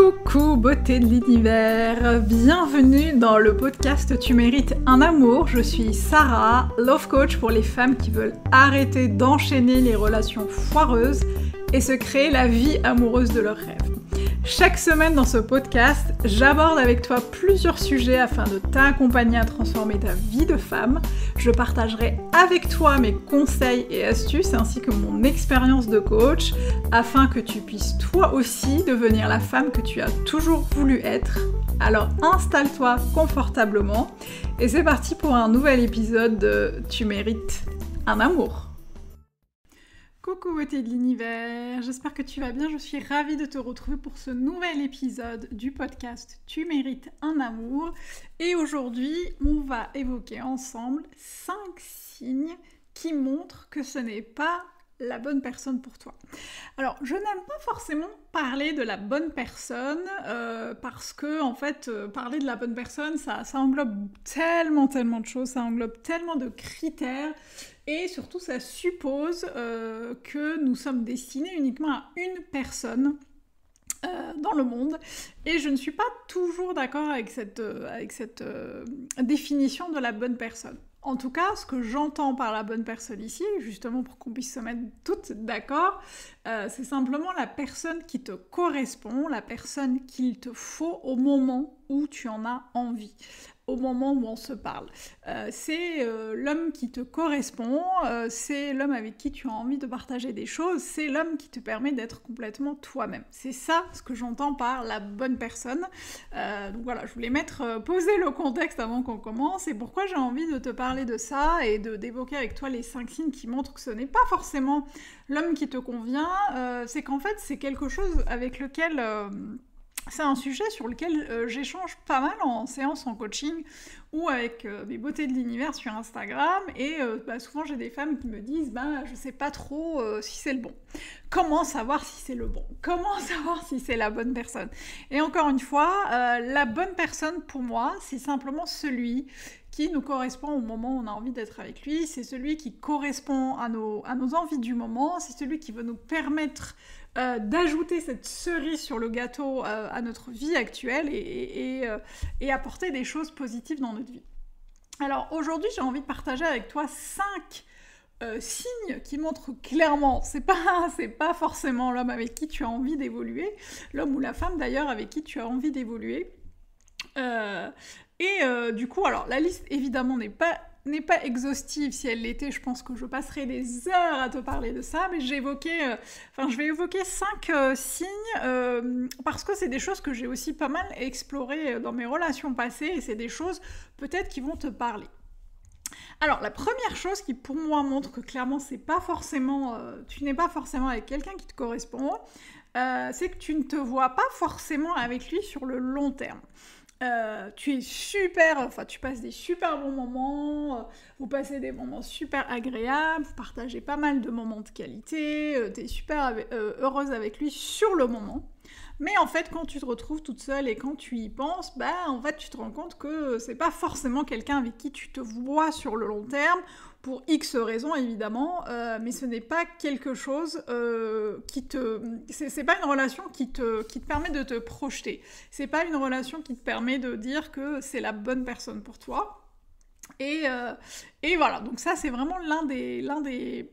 Coucou beauté de l'univers, bienvenue dans le podcast Tu mérites un amour. Je suis Sarah, love coach pour les femmes qui veulent arrêter d'enchaîner les relations foireuses et se créer la vie amoureuse de leurs rêves. Chaque semaine dans ce podcast, j'aborde avec toi plusieurs sujets afin de t'accompagner à transformer ta vie de femme. Je partagerai avec toi mes conseils et astuces ainsi que mon expérience de coach afin que tu puisses toi aussi devenir la femme que tu as toujours voulu être. Alors installe-toi confortablement et c'est parti pour un nouvel épisode de Tu mérites un amour. Coucou beauté de l'univers, j'espère que tu vas bien, je suis ravie de te retrouver pour ce nouvel épisode du podcast Tu mérites un amour. Et aujourd'hui, on va évoquer ensemble 5 signes qui montrent que ce n'est pas la bonne personne pour toi. Alors, je n'aime pas forcément parler de la bonne personne parce que, en fait, parler de la bonne personne, ça englobe tellement de choses, ça englobe tellement de critères et surtout, ça suppose que nous sommes destinés uniquement à une personne dans le monde et je ne suis pas toujours d'accord avec cette définition de la bonne personne. En tout cas, ce que j'entends par la bonne personne ici, justement pour qu'on puisse se mettre toutes d'accord, c'est simplement la personne qui te correspond, la personne qu'il te faut au moment où tu en as envie, au moment où on se parle. C'est l'homme qui te correspond, c'est l'homme avec qui tu as envie de partager des choses, c'est l'homme qui te permet d'être complètement toi-même. C'est ça ce que j'entends par la bonne personne. Donc voilà, je voulais poser le contexte avant qu'on commence et pourquoi j'ai envie de te parler de ça et d'évoquer avec toi les 5 signes qui montrent que ce n'est pas forcément l'homme qui te convient, c'est qu'en fait c'est quelque chose avec lequel... c'est un sujet sur lequel j'échange pas mal en séance, en coaching ou avec mes beautés de l'univers sur Instagram et souvent j'ai des femmes qui me disent je sais pas trop si c'est le bon. Comment savoir si c'est le bon? Comment savoir si c'est la bonne personne? Et encore une fois, la bonne personne pour moi, c'est simplement celui qui nous correspond au moment où on a envie d'être avec lui, c'est celui qui correspond à nos envies du moment, c'est celui qui veut nous permettre d'ajouter cette cerise sur le gâteau à notre vie actuelle et apporter des choses positives dans notre vie. Alors aujourd'hui, j'ai envie de partager avec toi 5 signes qui montrent clairement, c'est pas forcément l'homme avec qui tu as envie d'évoluer, l'homme ou la femme d'ailleurs avec qui tu as envie d'évoluer. Du coup, alors la liste évidemment n'est pas exhaustive. Si elle l'était, je pense que je passerai des heures à te parler de ça, mais je vais évoquer 5 signes parce que c'est des choses que j'ai aussi pas mal explorées dans mes relations passées et c'est des choses peut-être qui vont te parler. Alors, la première chose qui pour moi montre que clairement tu n'es pas forcément avec quelqu'un qui te correspond, c'est que tu ne te vois pas forcément avec lui sur le long terme. Tu passes des super bons moments, vous passez des moments super agréables, vous partagez pas mal de moments de qualité, t'es super heureuse avec lui sur le moment. Mais en fait, quand tu te retrouves toute seule et quand tu y penses, en fait, tu te rends compte que c'est pas forcément quelqu'un avec qui tu te vois sur le long terme, pour X raisons évidemment, mais ce n'est pas quelque chose c'est pas une relation qui te permet de te projeter. C'est pas une relation qui te permet de dire que c'est la bonne personne pour toi. Et voilà, donc ça c'est vraiment l'un des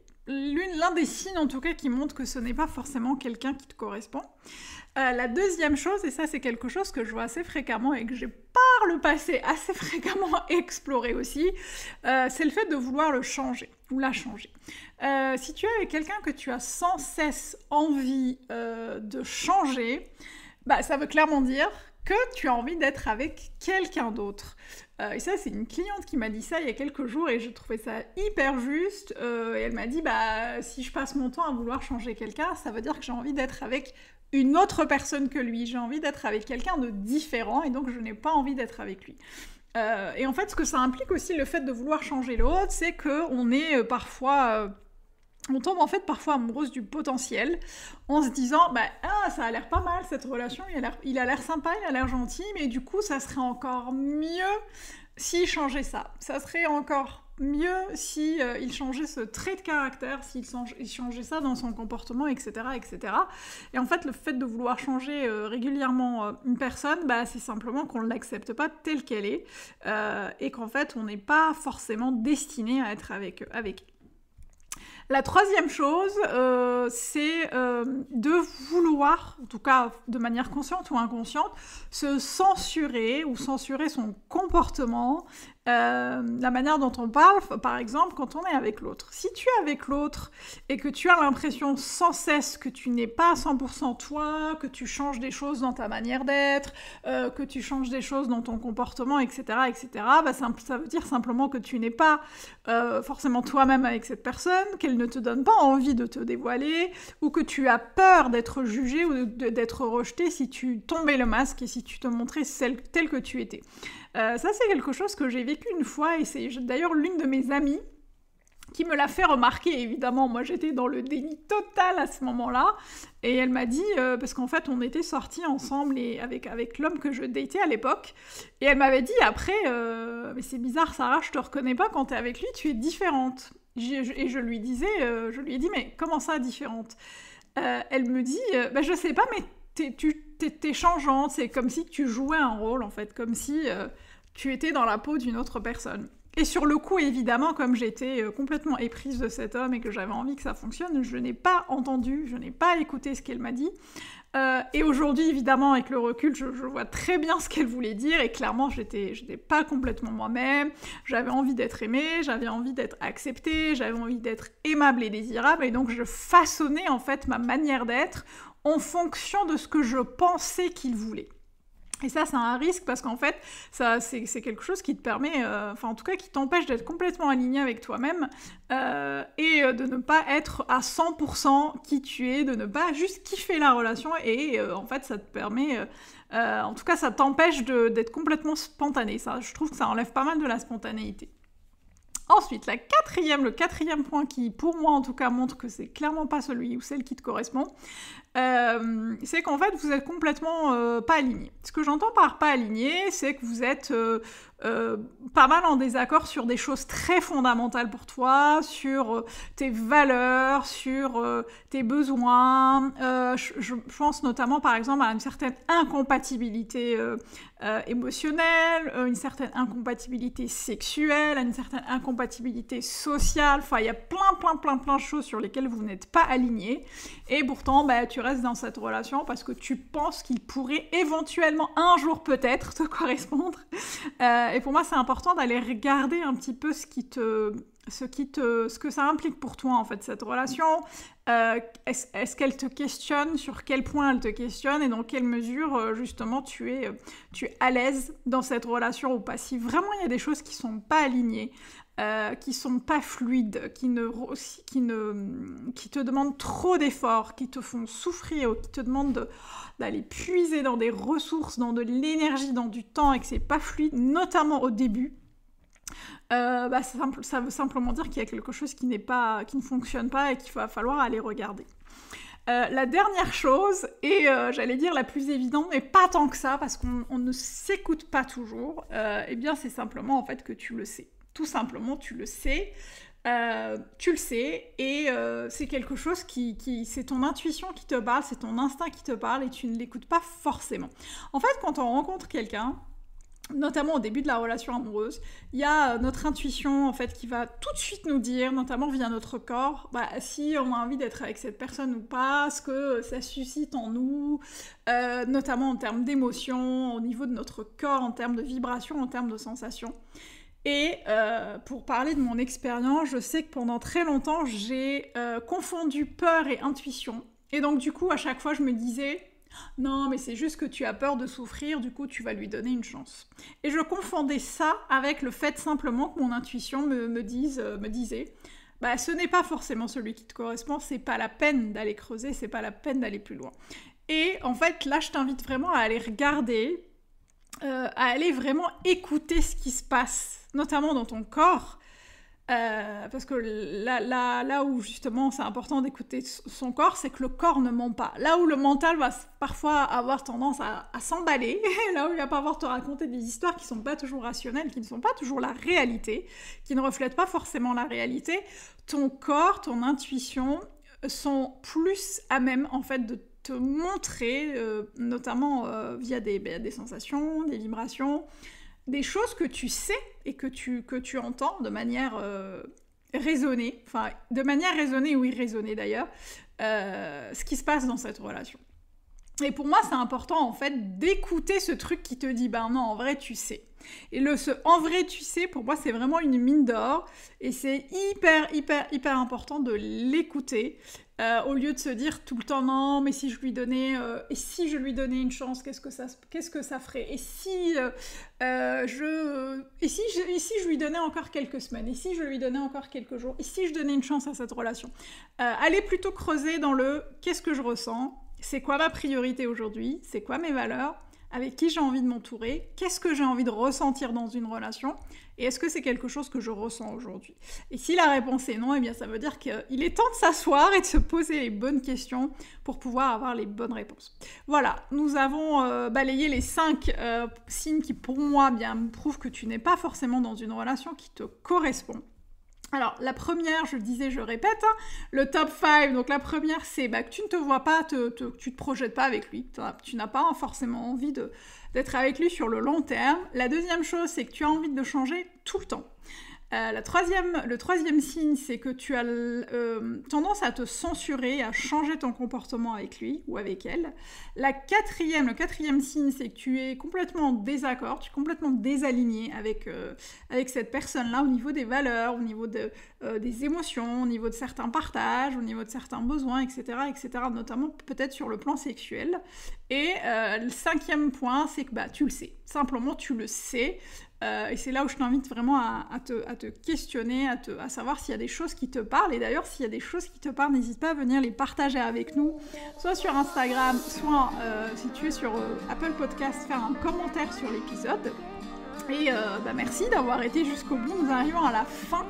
signes en tout cas qui montre que ce n'est pas forcément quelqu'un qui te correspond. La deuxième chose, et ça c'est quelque chose que je vois assez fréquemment et que j'ai par le passé assez fréquemment exploré aussi, c'est le fait de vouloir le changer ou la changer. Si tu es avec quelqu'un que tu as sans cesse envie de changer, ça veut clairement dire que tu as envie d'être avec quelqu'un d'autre. Et ça, c'est une cliente qui m'a dit ça il y a quelques jours et je trouvais ça hyper juste. Et elle m'a dit, si je passe mon temps à vouloir changer quelqu'un, ça veut dire que j'ai envie d'être avec une autre personne que lui. J'ai envie d'être avec quelqu'un de différent et donc je n'ai pas envie d'être avec lui. Et en fait, ce que ça implique aussi, le fait de vouloir changer l'autre, c'est qu'on est parfois... on tombe en fait parfois amoureuse du potentiel en se disant ça a l'air pas mal cette relation, il a l'air sympa, il a l'air gentil, mais du coup ça serait encore mieux s'il changeait ça. Ça serait encore mieux si il changeait ce trait de caractère, il changeait ça dans son comportement, etc., etc. Et en fait, le fait de vouloir changer régulièrement une personne, bah, c'est simplement qu'on ne l'accepte pas telle qu'elle est, et qu'en fait, on n'est pas forcément destiné à être avec elle. La troisième chose, c'est de vouloir, en tout cas de manière consciente ou inconsciente, se censurer ou censurer son comportement, la manière dont on parle, par exemple, quand on est avec l'autre. Si tu es avec l'autre et que tu as l'impression sans cesse que tu n'es pas à 100% toi, que tu changes des choses dans ta manière d'être, que tu changes des choses dans ton comportement, etc., etc., bah, ça veut dire simplement que tu n'es pas forcément toi-même avec cette personne, qu'elle ne te donne pas envie de te dévoiler, ou que tu as peur d'être jugé ou d'être rejeté si tu tombais le masque et si tu te montrais telle que tu étais. Ça, c'est quelque chose que j'ai vécu une fois, et c'est d'ailleurs l'une de mes amies qui me l'a fait remarquer. Évidemment, moi j'étais dans le déni total à ce moment-là, et elle m'a dit, parce qu'en fait on était sortis ensemble et avec l'homme que je datais à l'époque, et elle m'avait dit après, mais c'est bizarre Sarah, je te reconnais pas quand t'es avec lui, tu es différente. Et je lui ai dit, mais comment ça différente? Elle me dit, bah je sais pas, mais t'es changeante, c'est comme si tu jouais un rôle en fait, comme si tu étais dans la peau d'une autre personne. Et sur le coup, évidemment, comme j'étais complètement éprise de cet homme et que j'avais envie que ça fonctionne, je n'ai pas entendu, je n'ai pas écouté ce qu'elle m'a dit. Et aujourd'hui, évidemment, avec le recul, je vois très bien ce qu'elle voulait dire, et clairement, j'étais pas complètement moi-même, j'avais envie d'être aimée, j'avais envie d'être acceptée, j'avais envie d'être aimable et désirable, et donc je façonnais en fait ma manière d'être en fonction de ce que je pensais qu'il voulait. Et ça, c'est un risque parce qu'en fait, c'est quelque chose qui te permet, enfin en tout cas qui t'empêche d'être complètement aligné avec toi-même et de ne pas être à 100% qui tu es, de ne pas juste kiffer la relation et en fait ça te permet, en tout cas ça t'empêche d'être complètement spontané. Ça, je trouve que ça enlève pas mal de la spontanéité. Ensuite, le quatrième point qui, pour moi en tout cas, montre que c'est clairement pas celui ou celle qui te correspond, c'est qu'en fait, vous êtes complètement pas aligné. Ce que j'entends par pas aligné, c'est que vous êtes pas mal en désaccord sur des choses très fondamentales pour toi, sur tes valeurs, sur tes besoins. Je pense notamment, par exemple, à une certaine incompatibilité émotionnelle, une certaine incompatibilité sexuelle, une certaine incompatibilité sociale. Enfin, il y a plein de choses sur lesquelles vous n'êtes pas alignés. Et pourtant, bah, tu restes dans cette relation parce que tu penses qu'il pourrait éventuellement un jour peut-être te correspondre. Et pour moi, c'est important d'aller regarder un petit peu ce que ça implique pour toi, en fait, cette relation. Est-ce qu'elle te questionne? Sur quel point elle te questionne? Et dans quelle mesure, justement, tu es à l'aise dans cette relation ou pas? Si vraiment il y a des choses qui sont pas alignées, qui sont pas fluides, qui te demandent trop d'efforts, qui te font souffrir, ou qui te demandent d'aller puiser dans des ressources, dans de l'énergie, dans du temps, et que c'est pas fluide, notamment au début, bah, ça veut simplement dire qu'il y a quelque chose qui ne fonctionne pas et qu'il va falloir aller regarder. La dernière chose, et j'allais dire la plus évidente, mais pas tant que ça, parce qu'on ne s'écoute pas toujours, eh bien c'est simplement en fait que tu le sais. Tout simplement, tu le sais, et c'est quelque chose c'est ton intuition qui te parle, c'est ton instinct qui te parle, et tu ne l'écoutes pas forcément. En fait, quand on rencontre quelqu'un, notamment au début de la relation amoureuse, il y a notre intuition en fait qui va tout de suite nous dire, notamment via notre corps, bah, si on a envie d'être avec cette personne ou pas, ce que ça suscite en nous, notamment en termes d'émotions, au niveau de notre corps, en termes de vibrations, en termes de sensations. Et pour parler de mon expérience, je sais que pendant très longtemps, j'ai confondu peur et intuition. Et donc du coup, à chaque fois, je me disais... Non, mais c'est juste que tu as peur de souffrir, du coup tu vas lui donner une chance. Et je confondais ça avec le fait simplement que mon intuition me disait bah ce n'est pas forcément celui qui te correspond, c'est pas la peine d'aller creuser, c'est pas la peine d'aller plus loin. Et en fait, là je t'invite vraiment à aller regarder, à aller vraiment écouter ce qui se passe, notamment dans ton corps, Parce que là où justement c'est important d'écouter son corps, c'est que le corps ne ment pas. Là où le mental va parfois avoir tendance à s'emballer, là où il va parfois te raconter des histoires qui sont pas toujours rationnelles, qui ne sont pas toujours la réalité, qui ne reflètent pas forcément la réalité, ton corps, ton intuition sont plus à même en fait de te montrer, notamment via des sensations, des vibrations, des choses que tu sais et que tu entends de manière raisonnée, enfin de manière raisonnée ou irraisonnée d'ailleurs, ce qui se passe dans cette relation. Et pour moi, c'est important en fait d'écouter ce truc qui te dit ben non, en vrai tu sais. Et ce en vrai tu sais, pour moi c'est vraiment une mine d'or et c'est hyper important de l'écouter au lieu de se dire tout le temps non, mais si je lui donnais une chance, qu'est-ce que ça ferait? Et si je lui donnais encore quelques semaines? Et si je lui donnais encore quelques jours? Et si je donnais une chance à cette relation? Allez plutôt creuser dans le qu'est-ce que je ressens? C'est quoi ma priorité aujourd'hui? C'est quoi mes valeurs? Avec qui j'ai envie de m'entourer? Qu'est-ce que j'ai envie de ressentir dans une relation? Et est-ce que c'est quelque chose que je ressens aujourd'hui? Et si la réponse est non, eh bien ça veut dire qu'il est temps de s'asseoir et de se poser les bonnes questions pour pouvoir avoir les bonnes réponses. Voilà, nous avons balayé les 5 signes qui pour moi bien prouvent que tu n'es pas forcément dans une relation qui te correspond. Alors, la première, je le disais, je répète, hein, le top 5, donc la première, c'est que tu ne te vois pas, tu te projettes pas avec lui, tu n'as pas forcément envie d'être avec lui sur le long terme. La deuxième chose, c'est que tu as envie de le changer tout le temps. Le troisième signe, c'est que tu as tendance à te censurer, à changer ton comportement avec lui ou avec elle. Le quatrième signe, c'est que tu es complètement en désaccord, tu es complètement désaligné avec cette personne-là au niveau des valeurs, au niveau des émotions, au niveau de certains partages, au niveau de certains besoins, etc., notamment peut-être sur le plan sexuel. Et le 5e point, c'est que tu le sais. Simplement, tu le sais. Et c'est là où je t'invite vraiment à te questionner, à savoir s'il y a des choses qui te parlent. Et d'ailleurs, s'il y a des choses qui te parlent, n'hésite pas à venir les partager avec nous, soit sur Instagram, soit si tu es sur Apple Podcast, faire un commentaire sur l'épisode. Et merci d'avoir été jusqu'au bout. Nous arrivons à la fin.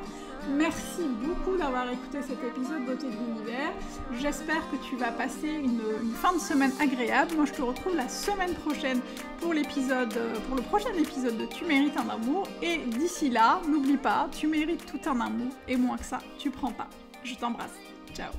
Merci beaucoup d'avoir écouté cet épisode Beauté de l'univers. J'espère que tu vas passer une fin de semaine agréable. Moi, je te retrouve la semaine prochaine pour le prochain épisode de Tu mérites un amour. Et d'ici là, n'oublie pas, tu mérites tout un amour et moins que ça, tu prends pas. Je t'embrasse. Ciao.